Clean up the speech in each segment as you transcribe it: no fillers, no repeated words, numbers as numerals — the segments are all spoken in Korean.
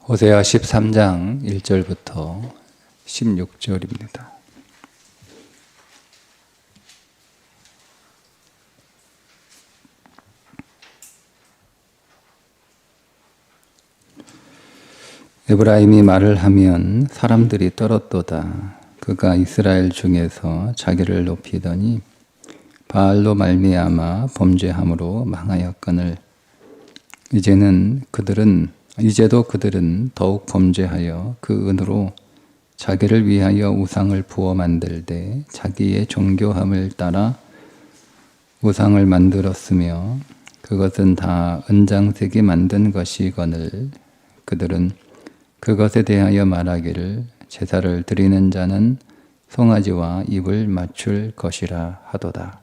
호세아 13장 1절부터 16절입니다. 에브라임이 말을 하면 사람들이 떨었도다. 그가 이스라엘 중에서 자기를 높이더니 바알로 말미암아 범죄함으로 망하였거늘 이제도 그들은 더욱 범죄하여 그 은으로 자기를 위하여 우상을 부어 만들되 자기의 정교함을 따라 우상을 만들었으며 그것은 다 은장색이 만든 것이거늘 그들은 그것에 대하여 말하기를 제사를 드리는 자는 송아지와 입을 맞출 것이라 하도다.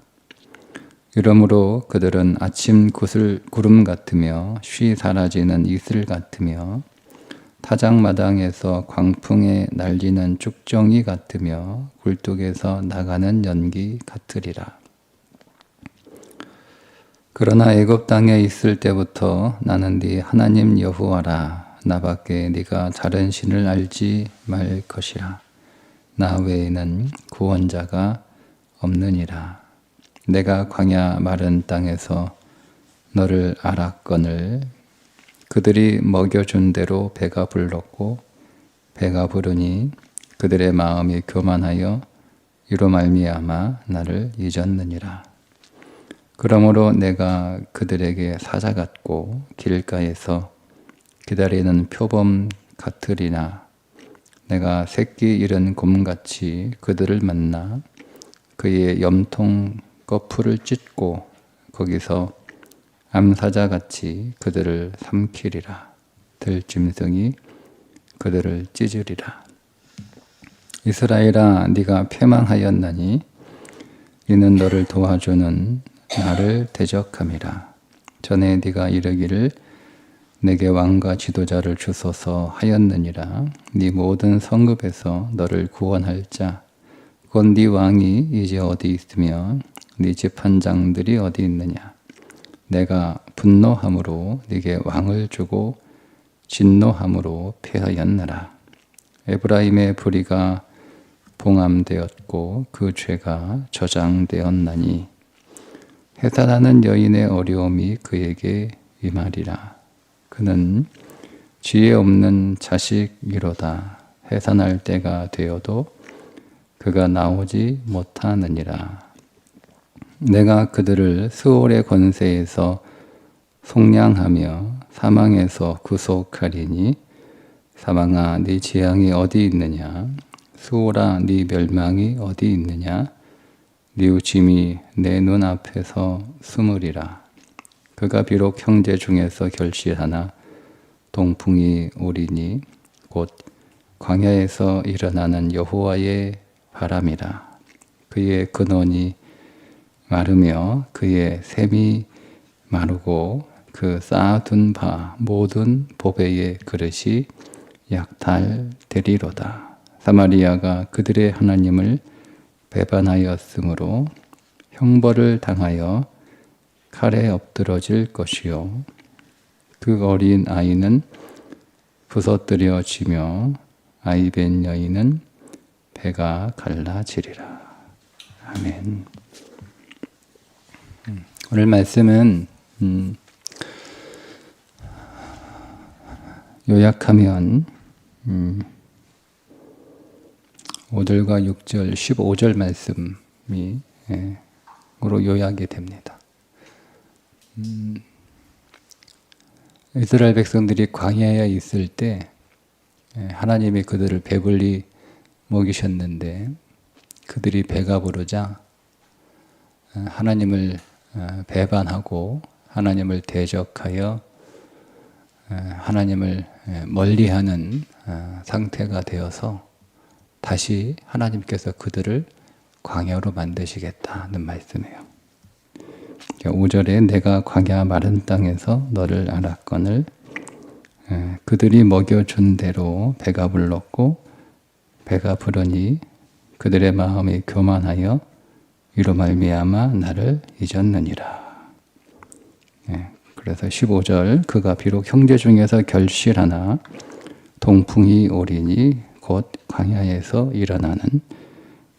이러므로 그들은 아침 구름 같으며 쉬 사라지는 이슬 같으며 타작마당에서 광풍에 날리는 쭉정이 같으며 굴뚝에서 나가는 연기 같으리라. 그러나 애굽 땅에 있을 때부터 나는 네 하나님 여호와라. 나밖에 네가 다른 신을 알지 말 것이라. 나 외에는 구원자가 없느니라. 내가 광야 마른 땅에서 너를 알았거늘 그들이 먹여준 대로 배가 불렀고 배가 부르니 그들의 마음이 교만하여 이로 말미암아 나를 잊었느니라. 그러므로 내가 그들에게 사자 같고 길가에서 기다리는 표범 같으리나 내가 새끼 잃은 곰같이 그들을 만나 그의 염통 거풀을 찢고 거기서 암사자같이 그들을 삼키리라. 들짐승이 그들을 찢으리라. 이스라엘아 네가 패망하였나니 이는 너를 도와주는 나를 대적함이라. 전에 네가 이르기를 내게 왕과 지도자를 주소서 하였느니라. 네 모든 성읍에서 너를 구원할 자 곧 네 왕이 이제 어디 있으며 네 재판장들이 어디 있느냐. 내가 분노함으로 네게 왕을 주고 진노함으로 패하였느라. 에브라임의 불의가 봉함되었고 그 죄가 저장되었나니 해산하는 여인의 어려움이 그에게 임하리라. 그는 지혜 없는 자식이로다. 해산할 때가 되어도 그가 나오지 못하느니라. 내가 그들을 스올의 권세에서 속량하며 사망에서 구속하리니 사망아 네 재앙이 어디 있느냐. 스올아 네 멸망이 어디 있느냐. 네 짐이 내 눈앞에서 숨으리라. 그가 비록 형제 중에서 결실하나 동풍이 오리니 곧 광야에서 일어나는 여호와의 바람이라. 그의 근원이 마르며 그의 샘이 마르고 그 쌓아둔 바 모든 보배의 그릇이 약탈되리로다. 사마리아가 그들의 하나님을 배반하였으므로 형벌을 당하여 칼에 엎드러질 것이요 그 어린 아이는 부서뜨려지며 아이벤 여인은 배가 갈라지리라. 아멘. 오늘 말씀은 요약하면 5절과 6절, 15절 말씀이 으로 요약이 됩니다. 이스라엘 백성들이 광야에 있을 때 하나님이 그들을 배불리 먹이셨는데 그들이 배가 부르자 하나님을 배반하고 하나님을 대적하여 하나님을 멀리하는 상태가 되어서 다시 하나님께서 그들을 광야로 만드시겠다는 말씀이에요. 5절에 내가 광야 마른 땅에서 너를 알았거늘 그들이 먹여준 대로 배가 불렀고 배가 부르니 그들의 마음이 교만하여 이로 말미암아 나를 잊었느니라. 그래서 15절 그가 비록 형제 중에서 결실하나 동풍이 오리니 곧 광야에서 일어나는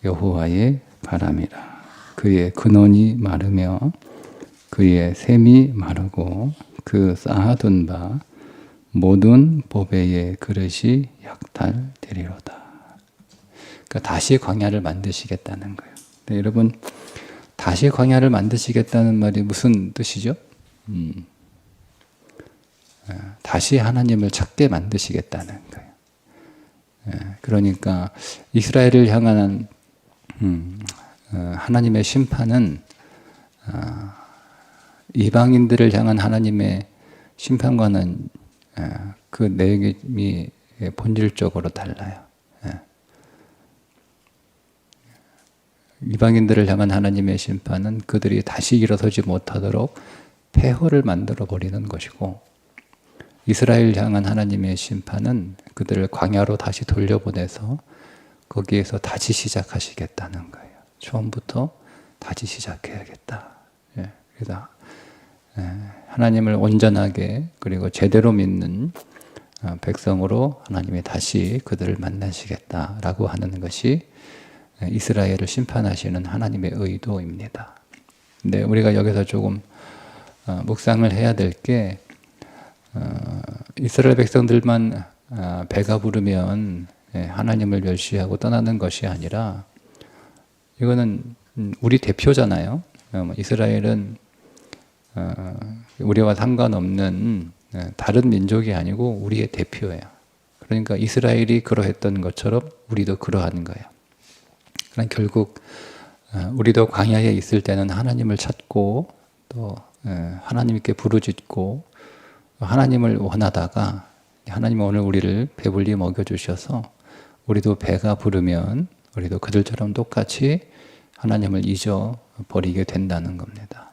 여호와의 바람이라. 그의 근원이 마르며 그의 샘이 마르고 그 쌓아둔 바 모든 보배의 그릇이 약탈되리로다. 그러니까 다시 광야를 만드시겠다는 거예요. 네, 여러분, 다시 광야를 만드시겠다는 말이 무슨 뜻이죠? 다시 하나님을 찾게 만드시겠다는 거예요. 그러니까 이스라엘을 향한 하나님의 심판은 이방인들을 향한 하나님의 심판과는 그 내용이 본질적으로 달라요. 이방인들을 향한 하나님의 심판은 그들이 다시 일어서지 못하도록 폐허를 만들어 버리는 것이고, 이스라엘 향한 하나님의 심판은 그들을 광야로 다시 돌려보내서 거기에서 다시 시작하시겠다는 거예요. 처음부터 다시 시작해야겠다. 그래서 하나님을 온전하게 그리고 제대로 믿는 백성으로 하나님이 다시 그들을 만나시겠다라고 하는 것이 이스라엘을 심판하시는 하나님의 의도입니다. 근데 우리가 여기서 조금 묵상을 해야 될 게, 이스라엘 백성들만 배가 부르면 하나님을 멸시하고 떠나는 것이 아니라, 이거는 우리 대표잖아요. 이스라엘은 우리와 상관없는 다른 민족이 아니고 우리의 대표예요. 그러니까 이스라엘이 그러했던 것처럼 우리도 그러한 거예요. 그러니까 결국 우리도 광야에 있을 때는 하나님을 찾고 또 하나님께 부르짖고 하나님을 원하다가, 하나님이 오늘 우리를 배불리 먹여주셔서 우리도 배가 부르면 우리도 그들처럼 똑같이 하나님을 잊어버리게 된다는 겁니다.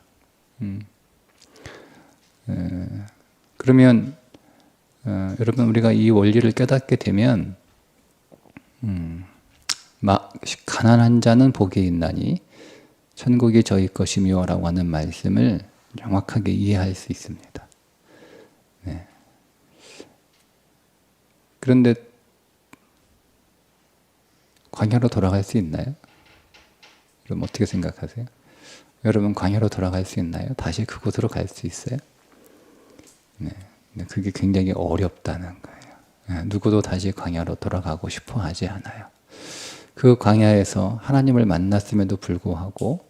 그러면 여러분, 우리가 이 원리를 깨닫게 되면 가난한 자는 복이 있나니 천국이 저희 것이며 라고 하는 말씀을 정확하게 이해할 수 있습니다. 네. 그런데 광야로 돌아갈 수 있나요? 여러분 어떻게 생각하세요? 여러분 광야로 돌아갈 수 있나요? 다시 그곳으로 갈 수 있어요? 네. 그게 굉장히 어렵다는 거예요. 누구도 다시 광야로 돌아가고 싶어 하지 않아요. 그 광야에서 하나님을 만났음에도 불구하고,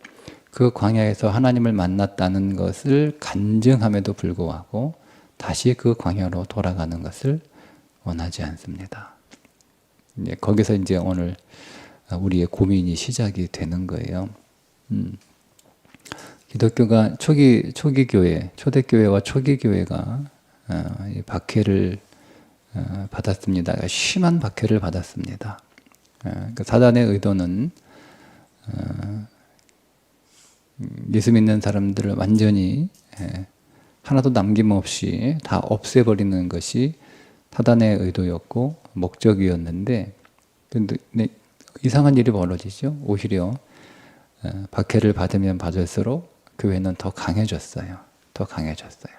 그 광야에서 하나님을 만났다는 것을 간증함에도 불구하고 다시 그 광야로 돌아가는 것을 원하지 않습니다. 거기서 이제 오늘 우리의 고민이 시작이 되는 거예요. 기독교가 초기 교회, 초대교회와 초기 교회가 박해를 받았습니다. 심한 박해를 받았습니다. 사단의 의도는 예수 믿는 사람들을 완전히 하나도 남김없이 다 없애버리는 것이 사단의 의도였고 목적이었는데, 근데 이상한 일이 벌어지죠. 오히려 박해를 받으면 받을수록 교회는 더 강해졌어요. 더 강해졌어요.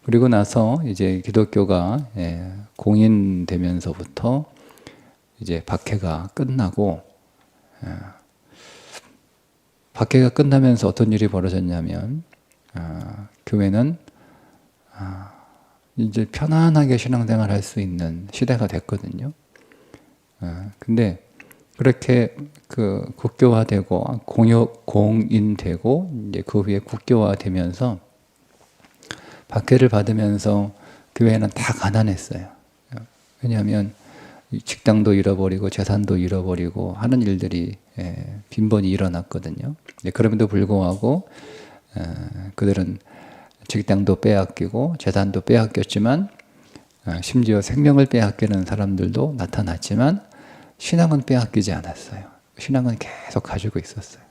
그리고 나서 이제 기독교가 공인되면서부터 이제 박해가 끝나고, 박해가 끝나면서 어떤 일이 벌어졌냐면, 교회는 이제 편안하게 신앙생활 할 수 있는 시대가 됐거든요. 근데 그렇게 그 국교화되고 공인되고 이제 그 후에 국교화되면서 박해를 받으면서 교회는 다 가난했어요. 왜냐하면 직장도 잃어버리고 재산도 잃어버리고 하는 일들이 빈번히 일어났거든요. 그럼에도 불구하고 그들은 직장도 빼앗기고 재산도 빼앗겼지만, 심지어 생명을 빼앗기는 사람들도 나타났지만 신앙은 빼앗기지 않았어요. 신앙은 계속 가지고 있었어요.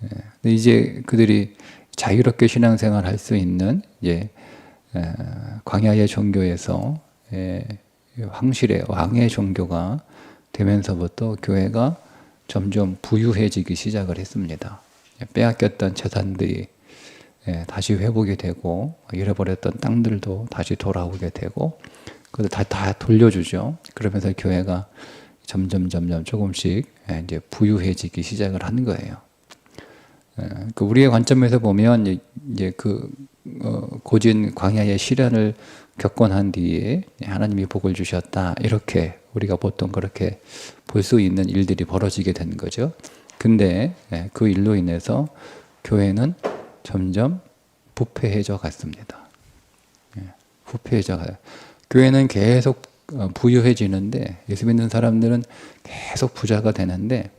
근데 이제 그들이 자유롭게 신앙생활 할 수 있는 광야의 종교에서 황실의 왕의 종교가 되면서부터 교회가 점점 부유해지기 시작을 했습니다. 빼앗겼던 재산들이 다시 회복이 되고 잃어버렸던 땅들도 다시 돌아오게 되고 그것을 다 돌려주죠. 그러면서 교회가 점점 조금씩 이제 부유해지기 시작을 하는 거예요. 그 우리의 관점에서 보면 이제 고진 광야의 시련을 겪고 난 뒤에 하나님이 복을 주셨다 이렇게 우리가 보통 그렇게 볼 수 있는 일들이 벌어지게 된 거죠. 근데 그 일로 인해서 교회는 점점 부패해져 갔습니다. 부패해져 가요. 교회는 계속 부유해지는데 예수 믿는 사람들은 계속 부자가 되는데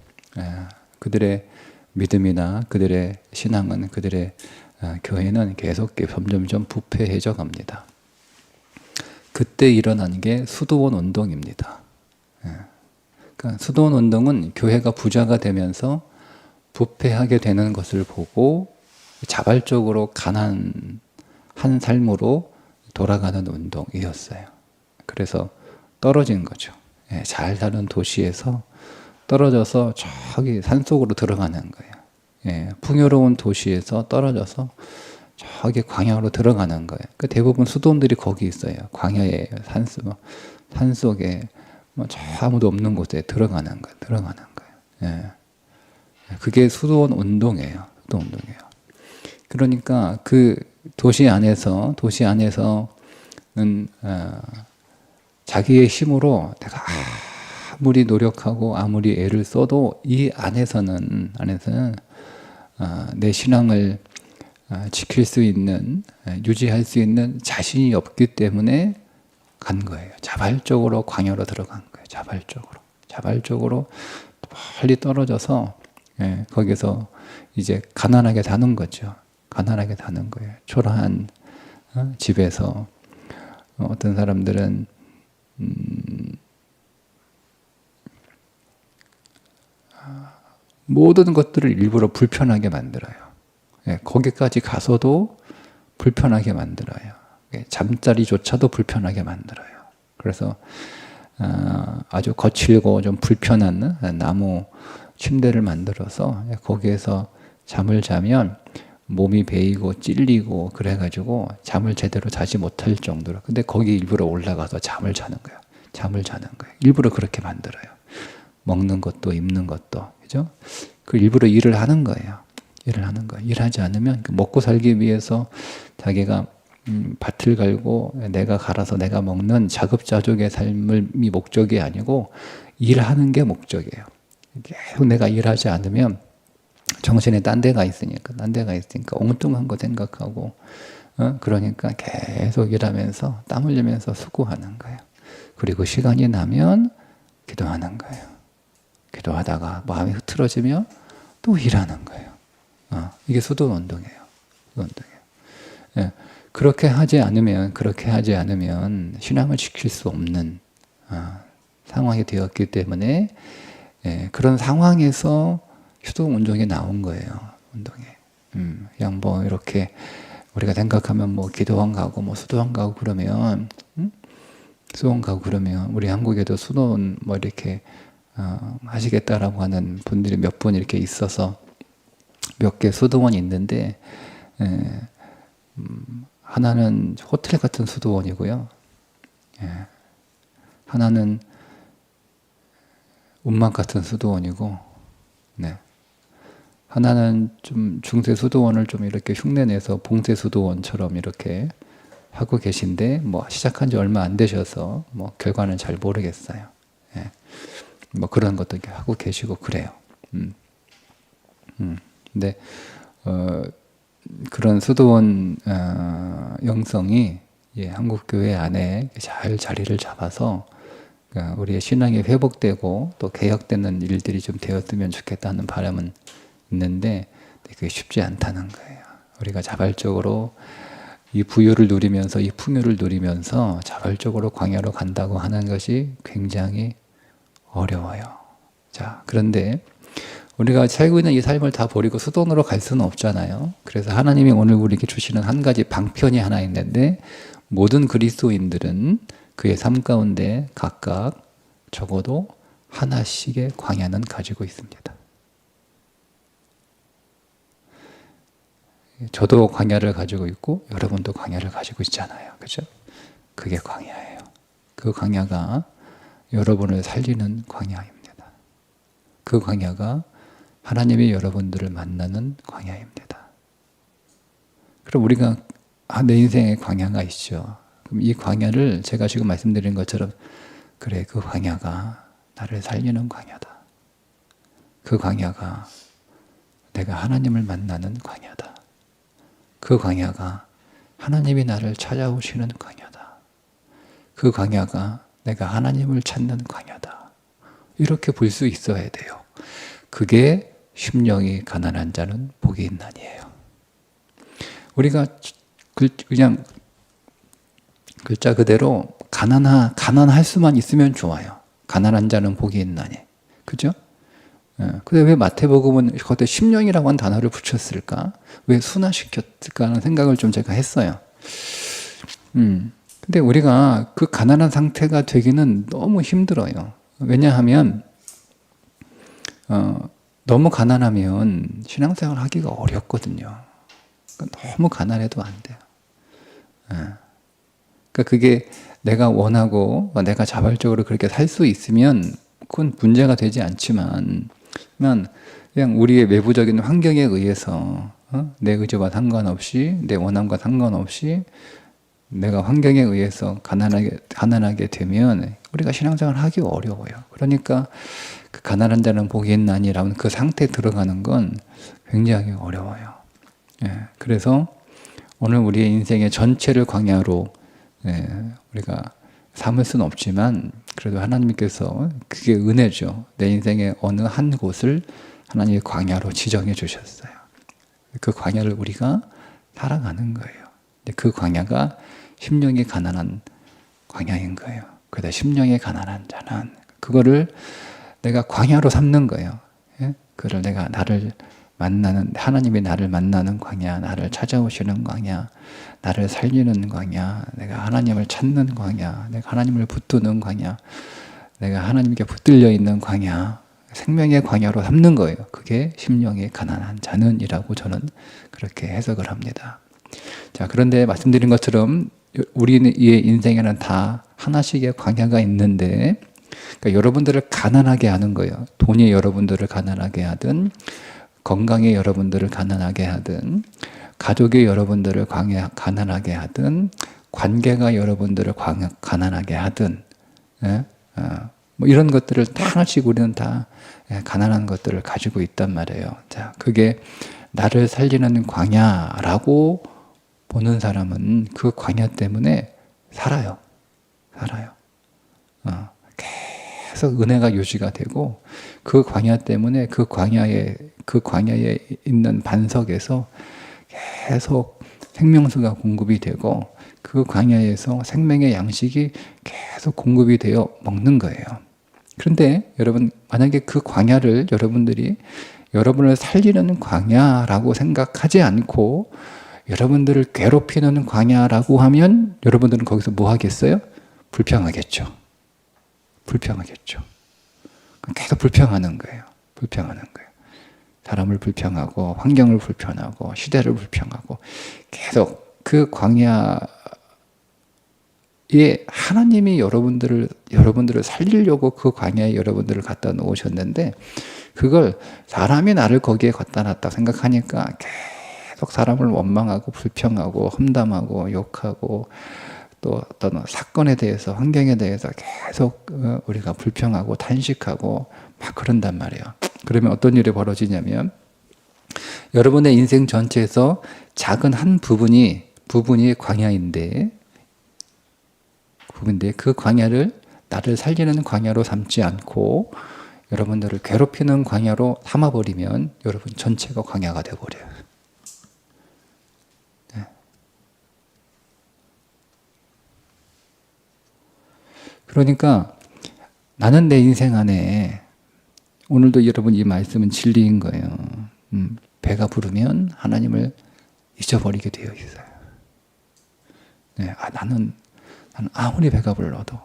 그들의 믿음이나 그들의 신앙은 그들의 교회는 계속 점점 부패해져 갑니다. 그때 일어난 게 수도원 운동입니다. 그러니까 수도원 운동은 교회가 부자가 되면서 부패하게 되는 것을 보고 자발적으로 가난한 삶으로 돌아가는 운동이었어요. 그래서 떨어진 거죠. 잘 사는 도시에서 떨어져서 저기 산속으로 들어가는 거예요. 풍요로운 도시에서 떨어져서 저기 광야로 들어가는 거예요. 대부분 수도원들이 거기 있어요. 광야에 산속에 아무도 없는 곳에 들어가는 거예요. 그게 수도원 운동이에요. 수도원 운동이에요. 그러니까 그 도시 안에서는 자기의 힘으로 내가 아무리 노력하고 아무리 애를 써도 이 안에서는 내 신앙을 지킬 수 있는, 유지할 수 있는 자신이 없기 때문에 간 거예요. 자발적으로 광야로 들어간 거예요. 자발적으로 멀리 떨어져서 거기서 이제 가난하게 사는 거죠. 가난하게 사는 거예요. 초라한 집에서 어떤 사람들은 모든 것들을 일부러 불편하게 만들어요. 거기까지 가서도 불편하게 만들어요. 잠자리조차도 불편하게 만들어요. 그래서 아주 거칠고 좀 불편한 나무 침대를 만들어서 거기에서 잠을 자면 몸이 베이고 찔리고 그래가지고 잠을 제대로 자지 못할 정도로. 근데 거기 일부러 올라가서 잠을 자는 거예요. 일부러 그렇게 만들어요. 먹는 것도 입는 것도, 그죠? 그 일부러 일을 하는 거예요. 일하지 않으면 먹고 살기 위해서 자기가 밭을 갈고 내가 갈아서 내가 먹는 자급자족의 삶이 목적이 아니고 일하는 게 목적이에요. 계속 내가 일하지 않으면 정신에 딴 데가 있으니까 엉뚱한 거 생각하고 그러니까 계속 일하면서 땀 흘리면서 수고하는 거예요. 그리고 시간이 나면 기도하는 거예요. 기도하다가 마음이 흐트러지면 또 일하는 거예요. 이게 수도원 운동이에요. 그렇게 하지 않으면 신앙을 지킬 수 없는 상황이 되었기 때문에 그런 상황에서 수도원 운동이 나온 거예요. 그냥 뭐 이렇게 우리가 생각하면 뭐 기도원 가고 뭐 수도원 가고 그러면 수도원 가고 그러면 우리 한국에도 수도원 뭐 이렇게 하시겠다라고 하는 분들이 몇 분 이렇게 있어서 몇 개 수도원이 있는데 하나는 호텔 같은 수도원이고요. 하나는 운막 같은 수도원이고, 하나는 좀 중세 수도원을 좀 이렇게 흉내내서 봉쇄 수도원처럼 이렇게 하고 계신데, 뭐 시작한 지 얼마 안 되셔서 뭐 결과는 잘 모르겠어요. 뭐 그런 것도 이렇게 하고 계시고 그래요. 근데 그런 수도원 영성이 한국 교회 안에 잘 자리를 잡아서 우리의 신앙이 회복되고 또 개혁되는 일들이 좀 되었으면 좋겠다는 바람은 있는데 그게 쉽지 않다는 거예요. 우리가 자발적으로 이 부유를 누리면서 이 풍요를 누리면서 자발적으로 광야로 간다고 하는 것이 굉장히 어려워요. 자, 그런데 우리가 살고 있는 이 삶을 다 버리고 수도원으로 갈 수는 없잖아요. 그래서 하나님이 오늘 우리에게 주시는 한 가지 방편이 하나 있는데 모든 그리스도인들은 그의 삶 가운데 각각 적어도 하나씩의 광야는 가지고 있습니다. 저도 광야를 가지고 있고 여러분도 광야를 가지고 있잖아요. 그죠? 그게 광야예요. 그 광야가 여러분을 살리는 광야입니다. 그 광야가 하나님이 여러분들을 만나는 광야입니다. 그럼 우리가 내 인생에 광야가 있죠. 그럼 이 광야를 제가 지금 말씀드린 것처럼 그래, 그 광야가 나를 살리는 광야다. 그 광야가 내가 하나님을 만나는 광야다. 그 광야가 하나님이 나를 찾아오시는 광야다. 그 광야가 내가 하나님을 찾는 광야다. 이렇게 볼 수 있어야 돼요. 그게 심령이 가난한 자는 복이 있나니에요. 우리가 그냥 글자 그대로 가난할 수만 있으면 좋아요. 가난한 자는 복이 있나니. 그죠? 근데 왜 마태복음은 거기에 심령이라고 한 단어를 붙였을까? 왜 순화시켰을까 하는 생각을 좀 제가 했어요. 근데 우리가 그 가난한 상태가 되기는 너무 힘들어요. 왜냐하면 너무 가난하면 신앙생활 하기가 어렵거든요. 너무 가난해도 안 돼요. 그러니까 그게 내가 원하고 내가 자발적으로 그렇게 살 수 있으면 그건 문제가 되지 않지만 그냥 우리의 외부적인 환경에 의해서 내 의지와 상관없이 내 원함과 상관없이 내가 환경에 의해서 가난하게 되면 우리가 신앙생활을 하기 어려워요. 그러니까 그 가난한 자는 복이 있나니라는 그 상태에 들어가는 건 굉장히 어려워요. 그래서 오늘 우리의 인생의 전체를 광야로 우리가 삼을 수는 없지만 그래도 하나님께서 그게 은혜죠. 내 인생의 어느 한 곳을 하나님의 광야로 지정해 주셨어요. 그 광야를 우리가 살아가는 거예요. 그 광야가 심령이 가난한 광야인 거예요. 그래서 심령이 가난한 자는 그거를 내가 광야로 삼는 거예요. 그걸 내가 나를 만나는, 하나님이 나를 만나는 광야, 나를 찾아오시는 광야, 나를 살리는 광야, 내가 하나님을 찾는 광야, 내가 하나님을 붙드는 광야, 내가 하나님께 붙들려 있는 광야, 생명의 광야로 삼는 거예요. 그게 심령이 가난한 자는 이라고 저는 그렇게 해석을 합니다. 자, 그런데 말씀드린 것처럼 우리의 인생에는 다 하나씩의 광야가 있는데, 그러니까 여러분들을 가난하게 하는 거예요. 돈이 여러분들을 가난하게 하든, 건강이 여러분들을 가난하게 하든, 가족이 여러분들을 가난하게 하든, 관계가 여러분들을 가난하게 하든, 뭐 이런 것들을 다 하나씩 우리는 다 가난한 것들을 가지고 있단 말이에요. 자, 그게 나를 살리는 광야라고 보는 사람은 그 광야 때문에 살아요. 계속 은혜가 유지가 되고 그 광야 때문에 그 광야에 있는 반석에서 계속 생명수가 공급이 되고 그 광야에서 생명의 양식이 계속 공급이 되어 먹는 거예요. 그런데 여러분, 만약에 그 광야를 여러분들이 여러분을 살리는 광야라고 생각하지 않고 여러분들을 괴롭히는 광야라고 하면 여러분들은 거기서 뭐 하겠어요? 불평하겠죠. 계속 불평하는 거예요. 사람을 불평하고 환경을 불평하고 시대를 불평하고 계속 그 광야에 하나님이 여러분들을 살리려고 그 광야에 여러분들을 갖다 놓으셨는데 그걸 사람이 나를 거기에 갖다 놨다 생각하니까 계속 사람을 원망하고 불평하고 험담하고 욕하고 또 어떤 사건에 대해서 환경에 대해서 계속 우리가 불평하고 탄식하고 막 그런단 말이에요. 그러면 어떤 일이 벌어지냐면 여러분의 인생 전체에서 작은 한 부분이 광야인데 그 광야를 나를 살리는 광야로 삼지 않고 여러분들을 괴롭히는 광야로 삼아버리면 여러분 전체가 광야가 되어버려요. 그러니까 나는 내 인생 안에 오늘도 여러분 이 말씀은 진리인 거예요. 배가 부르면 하나님을 잊어버리게 되어 있어요. 나는 아무리 배가 불러도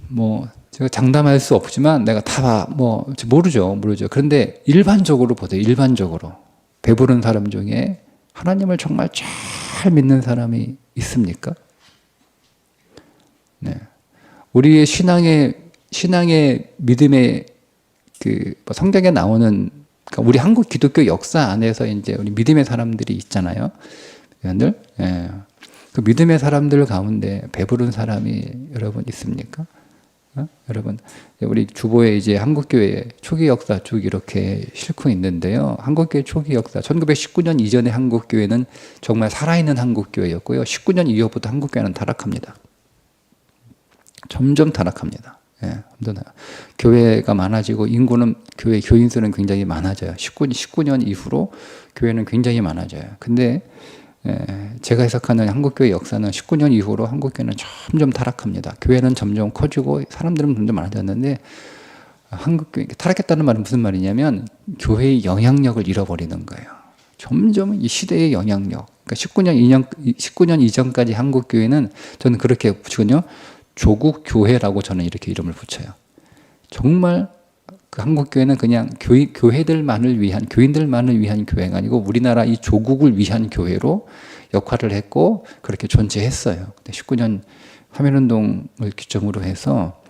뭐 제가 장담할 수 없지만 내가 다 모르죠. 그런데 일반적으로 보세요. 일반적으로 배부른 사람 중에 하나님을 정말 잘 믿는 사람이 있습니까? 네. 우리의 신앙의 믿음의 성경에 나오는, 그러니까 우리 한국 기독교 역사 안에서 이제 우리 믿음의 사람들이 있잖아요. 여러분들, 예. 그 믿음의 사람들 가운데 배부른 사람이 여러분 있습니까? 여러분, 우리 주보에 이제 한국교회 초기 역사 쭉 이렇게 싣고 있는데요. 한국교회 초기 역사, 1919년 이전의 한국교회는 정말 살아있는 한국교회였고요. 19년 이후부터 한국교회는 타락합니다. 점점 타락합니다. 예, 교회가 많아지고 인구는, 교회 교인 수는 굉장히 많아져요. 19년 이후로 교회는 굉장히 많아져요. 근데 제가 해석하는 한국교회 역사는 19년 이후로 한국교회는 점점 타락합니다. 교회는 점점 커지고 사람들은 점점 많아졌는데, 한국교회, 타락했다는 말은 무슨 말이냐면 교회의 영향력을 잃어버리는 거예요. 점점 이 시대의 영향력. 그러니까 19년 이전까지 한국교회는 저는 그렇게 붙이거든요. 조국교회라고 저는 이렇게 이름을 붙여요. 정말 그 한국교회는 그냥 교회들만을 위한, 교인들만을 위한 교회가 아니고 우리나라 이 조국을 위한 교회로 역할을 했고 그렇게 존재했어요. 근데 19년 화면운동을 기점으로 해서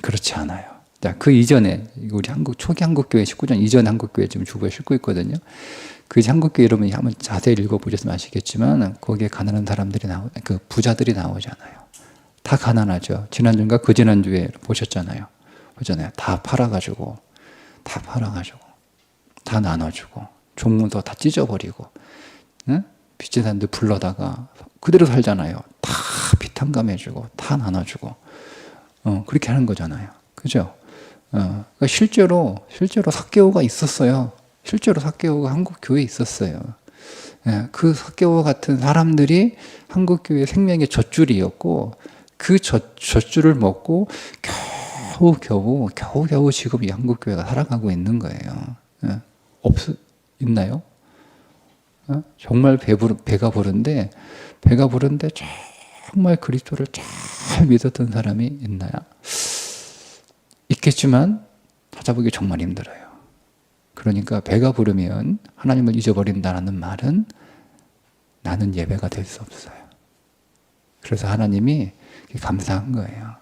그렇지 않아요. 자, 그 이전에 우리 초기 한국교회 19년 이전 한국교회 지금 주보에 싣고 있거든요. 그 한국교회 여러분이 한번 자세히 읽어보셨으면 아시겠지만 거기에 가난한 사람들이 그 부자들이 나오잖아요. 다 가난하죠. 지난주인가 그 지난주에 보셨잖아요. 그잖아요. 다 팔아가지고 다 나눠주고 종문서 다 찢어버리고, 응? 빚진 사람들 불러다가 그대로 살잖아요. 다 비탕감해주고 다 나눠주고 그렇게 하는 거잖아요. 그죠? 그러니까 실제로 삭개오가 있었어요. 실제로 삭개오가 한국 교회에 있었어요. 예, 그 삭개오 같은 사람들이 한국 교회 생명의 젖줄이었고 그 젖줄을 먹고 겨우 지금 이 한국교회가 살아가고 있는 거예요. 예. 있나요? 정말 배가 부른데 정말 그리스도를 잘 믿었던 사람이 있나요? 있겠지만 찾아보기 정말 힘들어요. 그러니까 배가 부르면 하나님을 잊어버린다는 말은 나는 예배가 될 수 없어요. 그래서 하나님이 감사한 거예요.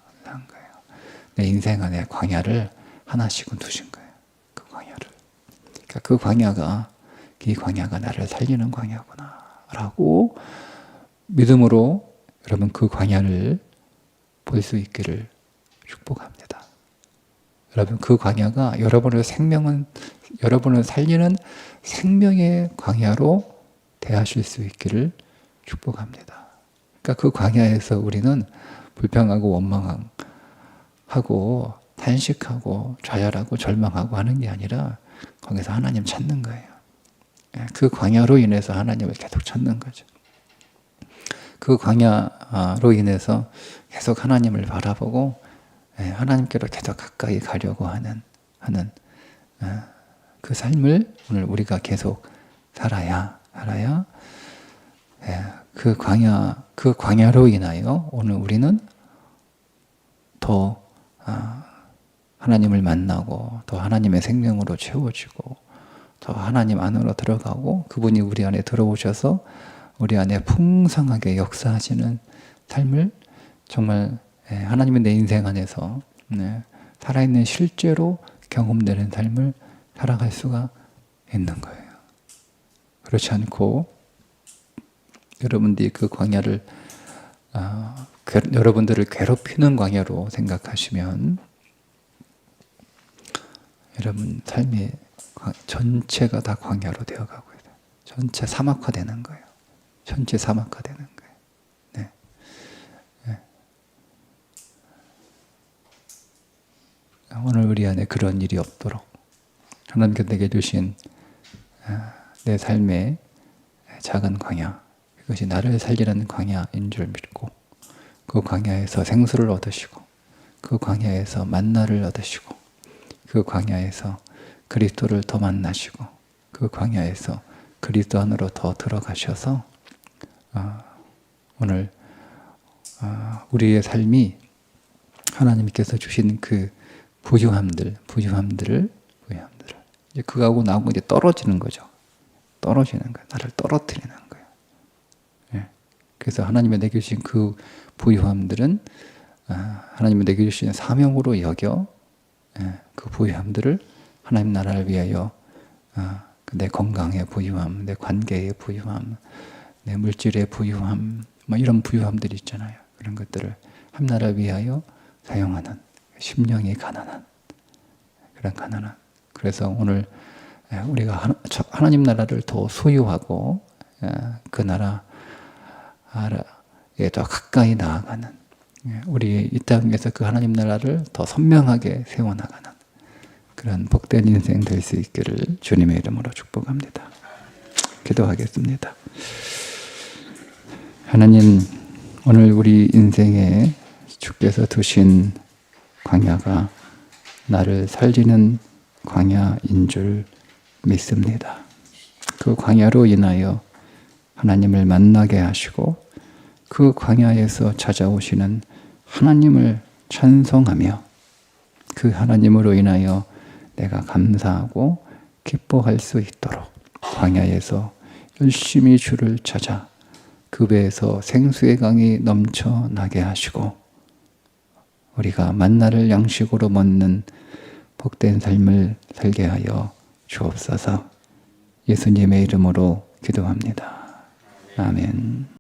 내 인생 안에 광야를 하나씩은 두신 거예요. 그 광야를. 그러니까 이 광야가 나를 살리는 광야구나 라고 믿음으로 여러분 그 광야를 볼 수 있기를 축복합니다. 여러분 그 광야가 여러분을 살리는 생명의 광야로 대하실 수 있기를 축복합니다. 그러니까 그 광야에서 우리는 불평하고 원망하고 탄식하고 좌절하고 절망하고 하는 게 아니라 거기서 하나님 찾는 거예요. 그 광야로 인해서 하나님을 계속 찾는 거죠. 그 광야로 인해서 계속 하나님을 바라보고 하나님께로 계속 가까이 가려고 하는 그 삶을 오늘 우리가 계속 살아야 그 광야로 인하여 오늘 우리는 더 하나님을 만나고 더 하나님의 생명으로 채워지고 더 하나님 안으로 들어가고 그분이 우리 안에 들어오셔서 우리 안에 풍성하게 역사하시는 삶을 정말 하나님의 내 인생 안에서 살아있는 실제로 경험되는 삶을 살아갈 수가 있는 거예요. 그렇지 않고 여러분들이 그 광야를 여러분들을 괴롭히는 광야로 생각하시면 여러분 삶의 전체가 다 광야로 되어가고 있어요. 전체 사막화되는 거예요. 전체 사막화되는 거예요. 네. 네. 오늘 우리 안에 그런 일이 없도록 하나님께 내게 주신 내 삶의 작은 광야, 그것이 나를 살리는 광야인 줄 믿고 그 광야에서 생수를 얻으시고 그 광야에서 만나를 얻으시고 그 광야에서 그리스도를 더 만나시고 그 광야에서 그리스도 안으로 더 들어가셔서 오늘 우리의 삶이 하나님께서 주신 그 부유함들을 이제 그거하고 나하고 이제 떨어지는 거죠. 떨어지는 거예요. 나를 떨어뜨리는 거예요. 예. 그래서 하나님이 내게 주신 그 부유함들은 하나님이 내게 주신 사명으로 여겨 그 부유함들을 하나님 나라를 위하여 내 건강의 부유함, 내 관계의 부유함, 내 물질의 부유함, 뭐 이런 부유함들이 있잖아요. 그런 것들을 하나님 나라를 위하여 사용하는 심령이 가난한 그런 가난한. 그래서 오늘 우리가 하나님 나라를 더 소유하고 그 나라에 더 가까이 나아가는, 우리 이 땅에서 그 하나님 나라를 더 선명하게 세워나가는 그런 복된 인생 될 수 있기를 주님의 이름으로 축복합니다. 기도하겠습니다. 하나님, 오늘 우리 인생에 주께서 두신 광야가 나를 살리는 광야인 줄 믿습니다. 그 광야로 인하여 하나님을 만나게 하시고 그 광야에서 찾아오시는 하나님을 찬송하며 그 하나님으로 인하여 내가 감사하고 기뻐할 수 있도록 광야에서 열심히 주를 찾아 그 배에서 생수의 강이 넘쳐나게 하시고 우리가 만나를 양식으로 먹는 복된 삶을 살게 하여 주옵소서. 예수님의 이름으로 기도합니다. 아멘.